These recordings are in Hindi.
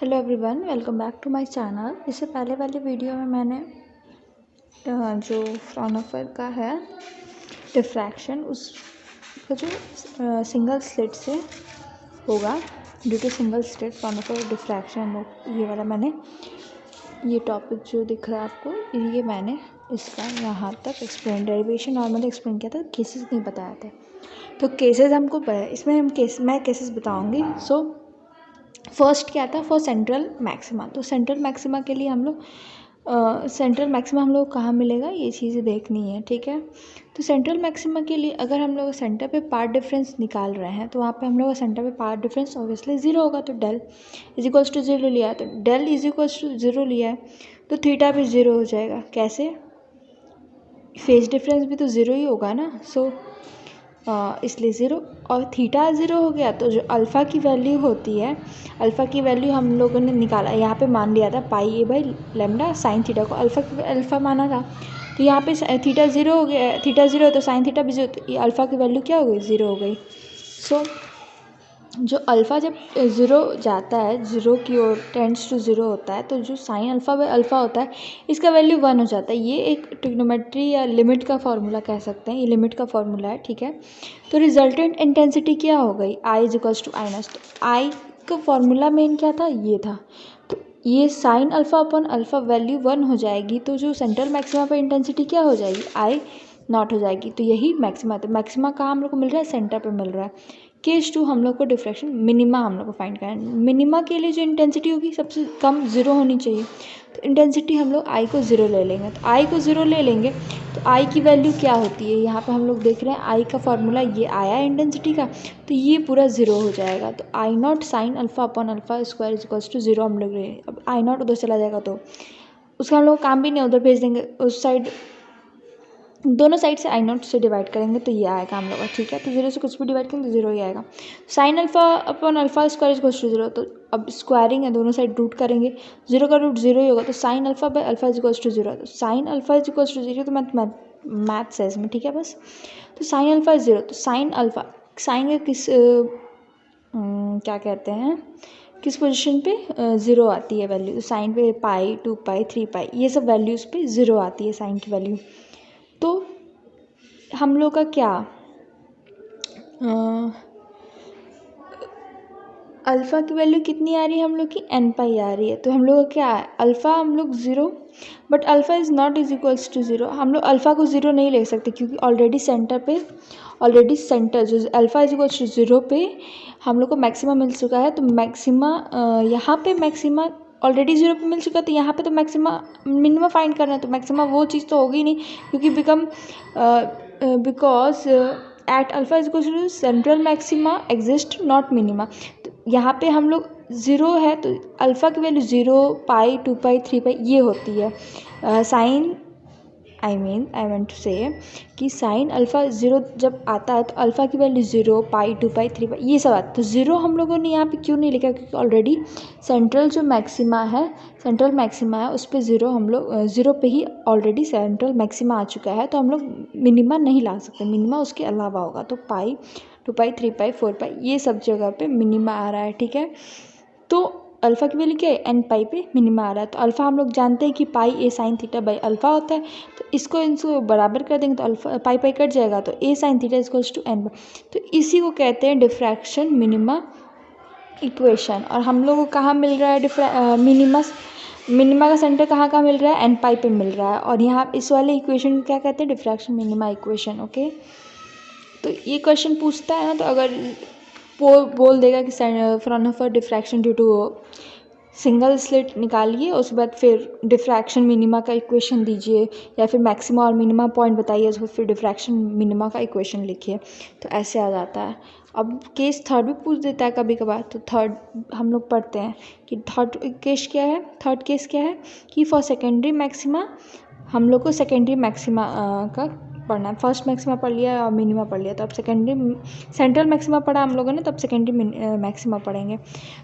Hello everyone, welcome back to my channel. इससे पहले वाली वीडियो में मैंने जो फ्राउनहोफर का है डिफ्रैक्शन, उसका जो सिंगल स्लिट से होगा due to single slit Fraunhofer diffraction, ये वाला मैंने ये टॉपिक जो दिख रहा है आपको, ये मैंने इसका यहाँ तक एक्सप्लेन डेरिवेशन नॉर्मली एक्सप्लेन किया था, केसेस नहीं बताए थे। तो केसेस हमको पता है, इसमें मैं केसेस बताऊँगी। सो फर्स्ट क्या था, फॉर सेंट्रल मैक्सिमा। तो सेंट्रल मैक्सिमा के लिए हम लोग सेंट्रल मैक्सिमा हम लोग कहाँ मिलेगा, ये चीज़ें देखनी है, ठीक है। तो सेंट्रल मैक्सिमा के लिए अगर हम लोग सेंटर पे पार्ट डिफरेंस निकाल रहे हैं, तो वहाँ पे हम लोग सेंटर पे पार्ट डिफरेंस ऑब्वियसली ज़ीरो होगा। तो del is equals to zero लिया है, तो del is equals to zero लिया है, तो थीटा भी ज़ीरो हो जाएगा। कैसे? फेज डिफरेंस भी तो ज़ीरो ही होगा ना। सो इसलिए ज़ीरो, और थीटा ज़ीरो हो गया। तो जो अल्फ़ा की वैल्यू होती है, अल्फ़ा की वैल्यू हम लोगों ने निकाला, यहाँ पे मान लिया था पाई ए बाई लेमडा साइन थीटा को अल्फ़ा माना था। तो यहाँ पे थीटा ज़ीरो हो गया, थीटा ज़ीरो है तो साइन थीटा भी ज़ीरो, तो ये अल्फ़ा की वैल्यू क्या हो गई, ज़ीरो हो गई। सो जो अल्फ़ा जब ज़ीरो जाता है, ज़ीरो की ओर टेंड्स टू ज़ीरो होता है, तो जो साइन अल्फ़ा बाई अल्फ़ा होता है, इसका वैल्यू वन हो जाता है। ये एक ट्रिग्नोमेट्री या लिमिट का फॉर्मूला कह सकते हैं, ये लिमिट का फॉर्मूला है, ठीक है। तो रिजल्टेंट इंटेंसिटी क्या हो गई, I is equals to I naught. तो आई का फॉर्मूला मेन क्या था, ये था। तो ये sign alpha upon alpha value one हो जाएगी, तो जो सेंट्रल मैक्सिमा पर इंटेंसिटी क्या हो जाएगी, आई नॉट हो जाएगी। तो यही मैक्सिमा, तो मैक्सिमा कहाँ हम लोग को मिल रहा है, सेंटर पे मिल रहा है। केस टू हम लोग को डिफ्रैक्शन मिनिमा हम लोग को फाइंड करना है। मिनिमा के लिए जो इंटेंसिटी होगी सबसे कम ज़ीरो होनी चाहिए। तो इंटेंसिटी हम लोग आई को ज़ीरो ले लेंगे। तो आई को ज़ीरो ले लेंगे तो आई की वैल्यू क्या होती है, यहाँ पे हम लोग देख रहे हैं आई का फॉर्मूला ये आया इंटेंसिटी का, तो ये पूरा ज़ीरो हो जाएगा। तो I naught sine alpha upon alpha square is equals to zero हम लोग ले। अब आई नॉट उधर चला जाएगा तो उसका हम लोग काम भी नहीं, उधर भेज देंगे, उस साइड दोनों साइड से आई नॉट से डिवाइड करेंगे तो ये आएगा हम लोग का, ठीक है। तो जीरो से कुछ भी डिवाइड करेंगे तो जीरो ही आएगा। Sine alpha upon alpha square equals to zero, तो अब स्क्वायरिंग है, दोनों साइड रूट करेंगे, जीरो का रूट जीरो ही होगा। तो sine alpha by alpha equals to zero, तो sine alpha equals to zero, तो मैथ्स है इसमें, ठीक है बस। तो साइन अल्फ़ा जीरो, तो साइन अल्फ़ा साइन किस क्या कहते हैं, किस पोजीशन पे ज़ीरो आती है वैल्यू, तो साइन पे पाई, 2 पाई, 3 पाई, ये सब वैल्यूज़ पे ज़ीरो आती है साइन की वैल्यू। तो हम लोग का क्या अल्फ़ा की वैल्यू कितनी आ रही है हम लोग की, एन पाई आ रही है। तो हम लोग का क्या है, अल्फ़ा हम लोग zero, but alpha is not is equals to zero. हम लोग अल्फ़ा को ज़ीरो नहीं ले सकते क्योंकि ऑलरेडी सेंटर जो alpha is equals to zero पे हम लोग को मैक्सिमा मिल चुका है। तो मैक्सिमा यहाँ पे मैक्सिमा ऑलरेडी ज़ीरो पे मिल चुका है, तो यहाँ पे तो मैक्सिमा मिनिमा फाइंड करना है। तो मैक्सिमा वो चीज़ तो होगी नहीं, क्योंकि because at alpha is equals to central maxima exist not minima. तो यहाँ पे हम लोग ज़ीरो है, तो अल्फ़ा की वैल्यू ज़ीरो, पाई, 2 पाई, 3 पाई ये होती है। साइन आई वांट टू से कि साइन अल्फ़ा ज़ीरो जब आता है तो अल्फ़ा की वैल्यू ज़ीरो, पाई, 2 पाई, 3 पाई ये सब आता है। तो ज़ीरो हम लोगों ने यहाँ पे क्यों नहीं लिखा, क्योंकि ऑलरेडी सेंट्रल मैक्सिमा है उस पर ज़ीरो, हम लोग ज़ीरो पे ही ऑलरेडी सेंट्रल मैक्सिमा आ चुका है, तो हम लोग मिनिमा नहीं ला सकते, मिनिमा उसके अलावा होगा। तो पाई, 2 पाई, 3 पाई, 4 पाई ये सब जगह पे मिनिमा आ रहा है, ठीक है। तो अल्फ़ा की वैल्यू क्या है, एन पाई पे मिनिमा आ रहा है। तो अल्फ़ा हम लोग जानते हैं कि पाई ए साइन थीटा बाई अल्फ़ा होता है। तो इसको बराबर कर देंगे तो अल्फ़ा पाई पाई कट जाएगा, तो a sine theta equals to n. तो इसी को कहते हैं डिफ्रैक्शन मिनिमा इक्वेशन। और हम लोग को कहाँ मिल रहा है मिनिमा का सेंटर कहाँ मिल रहा है, एन पाई पे मिल रहा है। और यहाँ इस वाले इक्वेशन क्या कहते हैं, डिफ्रैक्शन मिनिमा इक्वेशन, ओके। तो ये क्वेश्चन पूछता है ना, तो अगर बोल देगा कि Fraunhofer diffraction due to single slit निकालिए, उसके बाद फिर डिफ्रैक्शन मिनिमा का इक्वेशन दीजिए, या फिर मैक्सिमा और मिनिमा पॉइंट बताइए, उसको फिर डिफ्रैक्शन मिनिमा का इक्वेशन लिखिए, तो ऐसे आ जाता है। अब केस थर्ड भी पूछ देता है कभी कभार, तो थर्ड हम लोग पढ़ते हैं कि थर्ड केस क्या है कि फॉर सेकेंडरी मैक्सिमा हम लोग को सेकेंडरी मैक्सिमा का पढ़ना है। फर्स्ट मैक्सिमा पढ़ लिया और मिनिमा पढ़ लिया, तो अब सेंट्रल मैक्सिमा पढ़ा हम लोगों ने, तब सेकेंडरी मैक्सिमा पढ़ेंगे।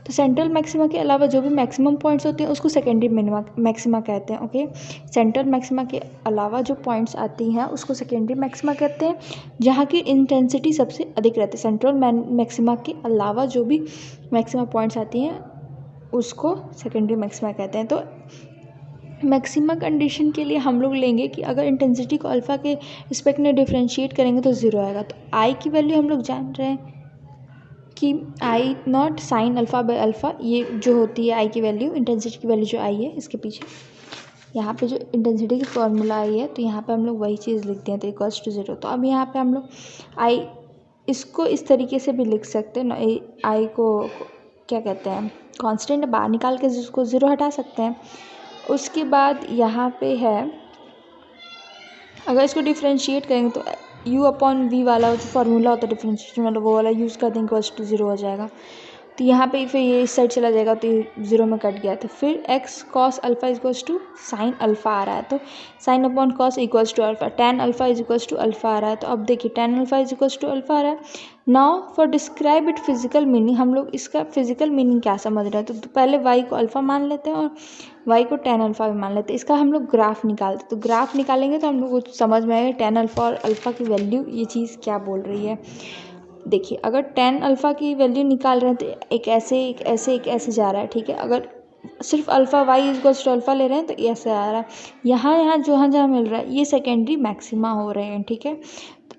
तो सेंट्रल मैक्सिमा के अलावा जो भी मैक्सिमम पॉइंट्स होते हैं उसको सेकेंडरी मैक्सिमा कहते हैं, ओके। सेंट्रल मैक्सिमा के अलावा जो पॉइंट्स आती हैं उसको सेकेंडरी मैक्सिमा कहते हैं, जहाँ की इंटेंसिटी सबसे अधिक रहती है। सेंट्रल मैक्सिमा के अलावा जो भी मैक्सिमा पॉइंट्स आती हैं उसको सेकेंडरी मैक्सिमा कहते हैं। तो मैक्सिमा कंडीशन के लिए हम लोग लेंगे कि अगर इंटेंसिटी को अल्फ़ा के रिस्पेक्ट में डिफ्रेंशिएट करेंगे तो ज़ीरो आएगा। तो आई की वैल्यू हम लोग जान रहे हैं कि I naught sine alpha by alpha, ये जो होती है आई की वैल्यू, इंटेंसिटी की वैल्यू जो आई है इसके पीछे यहाँ पे जो इंटेंसिटी की फॉर्मूला आई है, तो यहाँ पे हम लोग वही चीज़ लिखते हैं, तो इक्वल्स टू ज़ीरो। तो अब यहाँ पे हम लोग आई इसको इस तरीके से भी लिख सकते हैं ना, आई को क्या कहते हैं, कांस्टेंट बाहर निकाल के जिसको ज़ीरो हटा सकते हैं। उसके बाद यहाँ पे है, अगर इसको डिफ्रेंशिएट करेंगे तो u अपॉन वी वाला जो फार्मूला होता है डिफ्रेंशिएशन वाला, वो वाला यूज़ कर देंगे, इक्वल्स टू ज़ीरो हो जाएगा। तो यहाँ पे फिर ये इस साइड चला जाएगा तो ये ज़ीरो में कट गया। तो फिर x cos alpha equals to sine alpha आ रहा है, तो sine upon cos equals to alpha, tan alpha is equals to alpha आ रहा है। तो अब देखिए tan alpha is equals to alpha आ रहा है। Now for describe it physical meaning, हम लोग इसका फिजिकल मीनिंग क्या समझ रहे हैं, तो पहले y को अल्फ़ा मान लेते हैं और y को टैन अल्फ़ा भी मान लेते हैं। इसका हम लोग ग्राफ निकालते हैं, तो ग्राफ निकालेंगे तो हम लोग को समझ में आएगा टैन अल्फ़ा और अल्फ़ा की वैल्यू ये चीज़ क्या बोल रही है। देखिए अगर टैन अल्फ़ा की वैल्यू निकाल रहे हैं तो एक ऐसे एक ऐसे एक ऐसे जा रहा है, ठीक है। अगर सिर्फ alpha y equals to alpha ले रहे हैं तो ऐसे आ रहा है। यहाँ जहाँ मिल रहा है ये सेकेंडरी मैक्सिमा हो रहे हैं, ठीक है।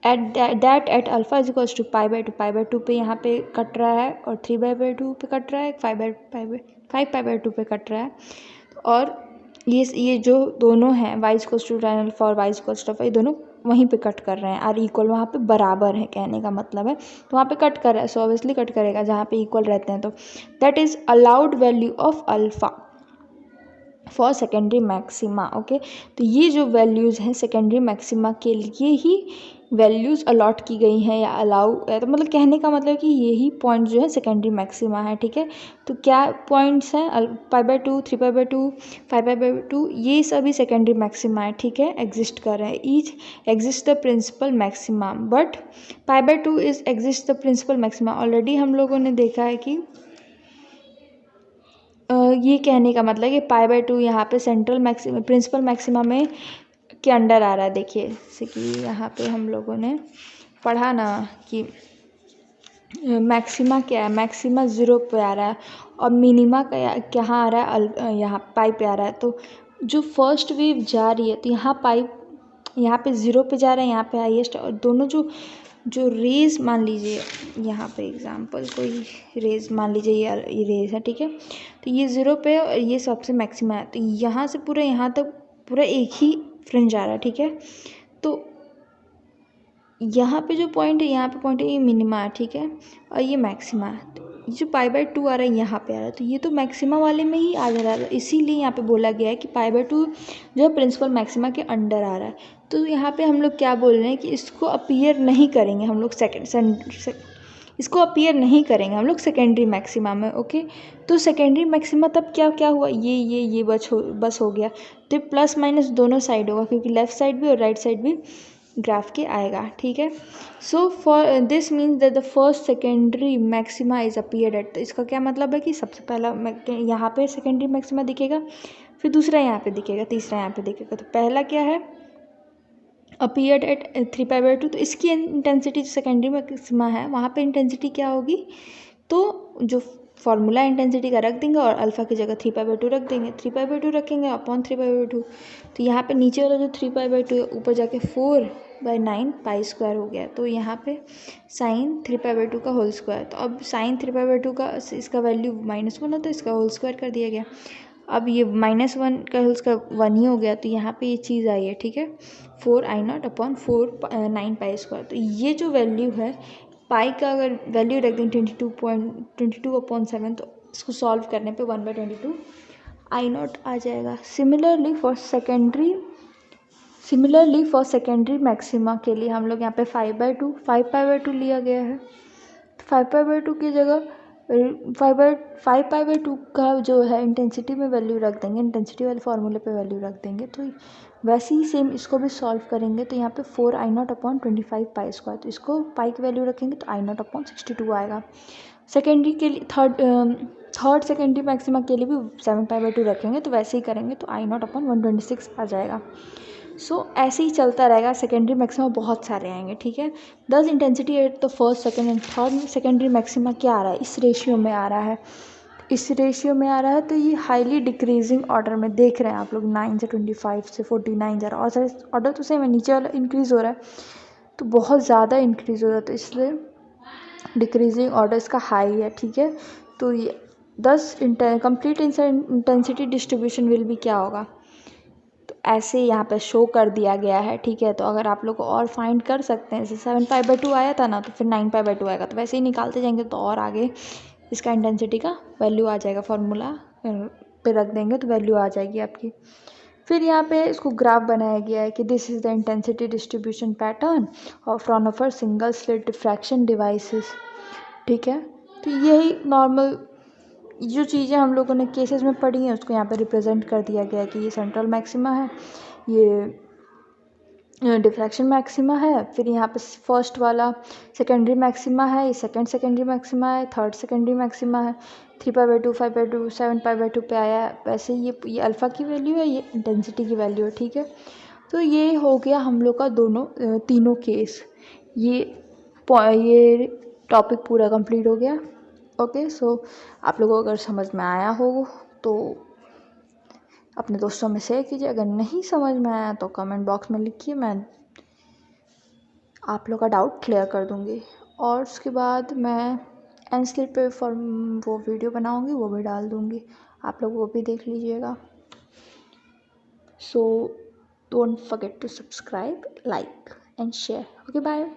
At alpha is equals to pi by two पे यहाँ पे कट रहा है, और 3/2 पे कट रहा है, 5/2 पे कट रहा है। और ये जो दोनों हैं y equals to tan alpha और वाई इक्वल्स टू अल्फ़ा, ये दोनों वहीं पे कट कर रहे हैं, आर इक्वल वहाँ पे बराबर है कहने का मतलब है, तो वहाँ पे कट कर रहा है, सो ऑब्वियसली कट करेगा जहाँ पे इक्वल रहते हैं। तो that is allowed value of alpha for secondary maxima. Okay, तो ये जो वैल्यूज़ हैं सेकेंडरी मैक्सिमा के लिए ही वैल्यूज़ अलॉट की गई हैं या अलाउ है, तो मतलब कहने का मतलब कि यही पॉइंट जो है सेकेंडरी मैक्सिमा है, ठीक है। तो क्या पॉइंट्स हैं, π/2, 3/2, 5/2, ये सभी सेकेंडरी मैक्सिमा है, ठीक है, एग्जिस्ट कर रहे हैं। Each exist the principal maxima, but π/2 is exist the principal maxima. Already हम लोगों ने देखा है कि ये कहने का मतलब कि π/2 यहाँ पे सेंट्रल मैक्सिमा प्रिंसिपल मैक्सिमा में के अंडर आ रहा है। देखिए जैसे कि यहाँ पे हम लोगों ने पढ़ा ना कि मैक्सिमा क्या है, मैक्सिमा 0 पे आ रहा है और मिनिमा कहाँ आ रहा है, यहाँ पाई पे आ रहा है। तो जो फर्स्ट वेव जा रही है तो यहाँ पाई यहाँ पे 0 पे जा रहा है, यहाँ पे हाईएस्ट, और दोनों जो रेज मान लीजिए यहाँ पे एग्जांपल कोई रेज मान लीजिए ये रेज है, ठीक है। तो ये 0 पे और ये सबसे मैक्सिमा है, तो यहाँ से पूरा यहाँ तक पूरा एक ही फ्रिंज आ रहा है, ठीक है। तो यहाँ पे जो पॉइंट है, यहाँ पे पॉइंट है, ये मिनिमा है, ठीक है, और ये मैक्सिमा है। तो ये जो π/2 आ रहा है यहाँ पे आ रहा है, तो ये तो मैक्सिमा वाले में ही आ जा रहा है, इसीलिए यहाँ पे बोला गया है कि π/2 जो है प्रिंसिपल मैक्सिमा के अंडर आ रहा है। तो यहाँ पे हम लोग क्या बोल रहे हैं कि इसको अपीयर नहीं करेंगे हम लोग इसको अपीयर नहीं करेंगे हम लोग सेकेंडरी मैक्सिमा में। ओके, तो सेकेंडरी मैक्सिमा तब क्या हुआ, ये बस हो गया। तो प्लस माइनस दोनों साइड होगा, क्योंकि लेफ़्ट साइड भी और राइट साइड भी ग्राफ के आएगा, ठीक है। So for this means that the first secondary maxima is appeared at, तो इसका क्या मतलब है कि सबसे पहला यहाँ पे सेकेंडरी मैक्सिमा दिखेगा, फिर दूसरा यहाँ पे दिखेगा, तीसरा यहाँ पे दिखेगा। तो पहला क्या है, अपीयर्ड एट 3π/2, तो इसकी इंटेंसिटी जो सेकेंडरी मैक्सिमा है वहाँ पे इंटेंसिटी क्या होगी, तो जो फार्मूला इंटेंसिटी का रख देंगे और अल्फ़ा की जगह 3π/2 रख देंगे, 3π/2 रखेंगे अपॉन 3π/2। तो यहाँ पे नीचे वाला जो 3π/2 ऊपर जाके 4/9 π² हो गया। तो यहाँ पे साइन 3π/2 का होल स्क्वायर, तो अब साइन 3π/2 का इसका वैल्यू -1 है तो इसका होल स्क्वायर कर दिया गया। अब ये -1 का होल स्क्वायर 1 ही हो गया, तो यहाँ पे ये चीज़ आई है, ठीक है, 4I0 अपॉन 9 π²। तो ये जो वैल्यू है पाई का, अगर वैल्यू रख दें 22/7, तो इसको सॉल्व करने पे 1/22 I0 आ जाएगा। सिमिलरली फॉर सेकेंडरी मैक्सिमा के लिए हम लोग यहाँ पे 5/2 लिया गया है। तो 5/2 की जगह 5/2 का जो है इंटेंसिटी में वैल्यू रख देंगे, इंटेंसिटी वाले फार्मूले पे वैल्यू रख देंगे। तो वैसे ही सेम इसको भी सॉल्व करेंगे, तो यहाँ पे 4I0 अपॉन 25 π², तो इसको पाई की वैल्यू रखेंगे तो I0 अपॉन 62 आएगा। सेकेंडरी के लिए थर्ड सेकेंडरी मैक्सिमा के लिए भी 7π/2 रखेंगे, तो वैसे ही करेंगे तो I0 अपॉन 126 आ जाएगा। सो ऐसे ही चलता रहेगा, सेकेंडरी मैक्सिमा बहुत सारे आएंगे, ठीक है। 10 intensity at the first, second and third secondary maxima क्या आ रहा है, इस रेशियो में आ रहा है। इस रेशियो में आ रहा है, तो ये हाईली डिक्रीजिंग ऑर्डर में देख रहे हैं आप लोग। 9 से 25 से 49 जा रहा है, और सारे ऑर्डर तो सेम है, नीचे वाला इंक्रीज़ हो रहा है, तो बहुत ज़्यादा इंक्रीज़ हो रहा है, तो इसलिए डिक्रीजिंग ऑर्डर इसका हाई है, ठीक है। तो ये 10 कंप्लीट इंटेंसिटी डिस्ट्रीब्यूशन विल भी क्या होगा, तो ऐसे यहाँ पे शो कर दिया गया है, ठीक है। तो अगर आप लोग और फाइंड कर सकते हैं, जैसे 7π/2 आया था ना, तो फिर 9π/2 आएगा, तो वैसे ही निकालते जाएंगे तो और आगे इसका इंटेंसिटी का वैल्यू आ जाएगा, फार्मूला पे रख देंगे तो वैल्यू आ जाएगी आपकी। फिर यहाँ पे इसको ग्राफ बनाया गया है कि this is the intensity distribution pattern of frown of single slit diffraction devices, ठीक है। तो यही नॉर्मल जो चीज़ें हम लोगों ने केसेस में पढ़ी हैं उसको यहाँ पे रिप्रेजेंट कर दिया गया है कि ये सेंट्रल मैक्सिमा है, ये डिफ्रैक्शन मैक्सिमा है, फिर यहाँ पे फर्स्ट वाला सेकेंडरी मैक्सिमा है, ये सेकेंडरी मैक्सिमा है, थर्ड सेकेंडरी मैक्सिमा है, 3π/2 5/2 7π/2 पे आया है। वैसे ये अल्फ़ा की वैल्यू है, ये इंटेंसिटी की वैल्यू है, ठीक है। तो ये हो गया हम लोग का दोनों तीनों केस, ये टॉपिक पूरा कंप्लीट हो गया। ओके, सो आप लोगों को अगर समझ में आया हो तो अपने दोस्तों में शेयर कीजिए, अगर नहीं समझ में आया तो कमेंट बॉक्स में लिखिए, मैं आप लोग का डाउट क्लियर कर दूँगी। और उसके बाद मैं एनस्लिप पे वो वीडियो बनाऊँगी, वो भी डाल दूँगी, आप लोग वो भी देख लीजिएगा। So don't forget to subscribe, like and share. Okay, bye.